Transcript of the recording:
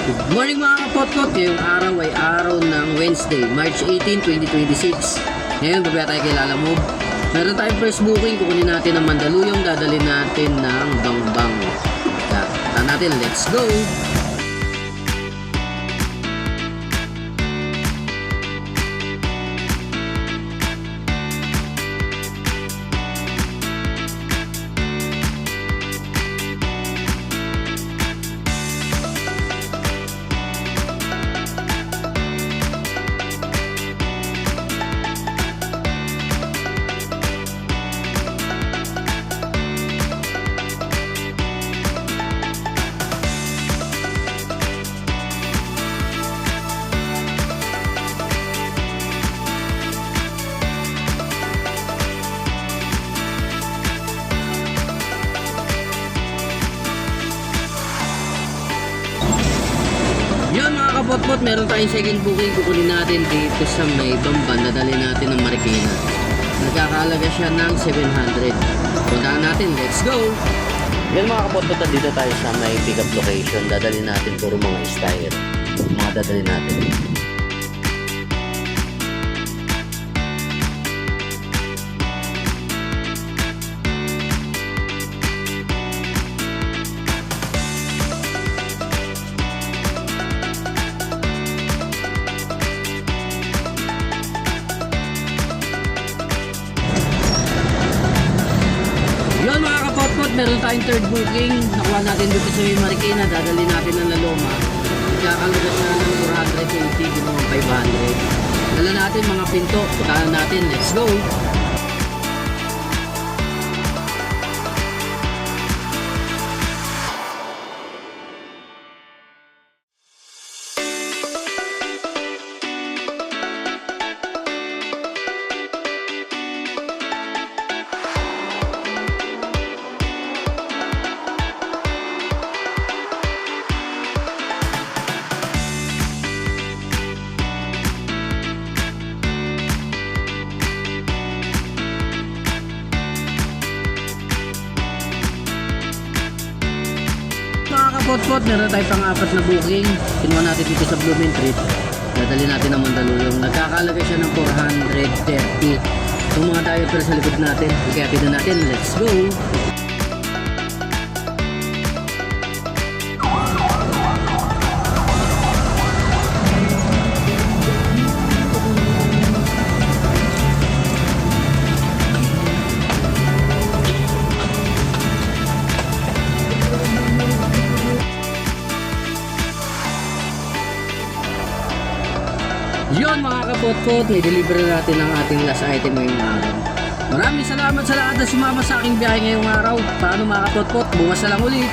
Good morning mga kapot-pot. Ngayong araw ay araw ng Wednesday, March 18, 2026. Ngayon, babaya tayo kay Lala Move. Meron tayong first booking. Kukunin natin ang Mandaluyong. Dadalhin natin ng Bangbang. Kaya natin, let's go! Yan mga kapot-pot, meron tayong second booking. Kukunin natin dito sa may Bamban. Dadali natin ng Marikina. Nagkakalaga siya ng 700. Puntahan natin, let's go! Yan mga kapot-pot, dito tayo sa may pick-up location. Dadali natin puro mga style. Mga dadali natin. Yun mga kapot-pot, meron tayong third booking. Nakuha natin dito sa may Marikina. Dadali natin ng Laloma. Kakalaga siya ng 480, ginawang 500. Dala natin mga pinto. Puntahan natin, let's go! Mga kapot-pot, meron tayo pang-apat na booking. Kinuha natin dito sa Blooming Trip. Dadali natin ang Mandaluyong. Nagkakalaga siya ng 430. Itong mga diaper sa likod natin. Ikayapin na natin. Let's go! Yun mga kapot-pot, i-deliver na natin ang ating last item ngayong araw. Maraming salamat sa lahat na sumama sa aking biyahe ngayong araw. Paano mga kapot-pot, bukas na lang ulit.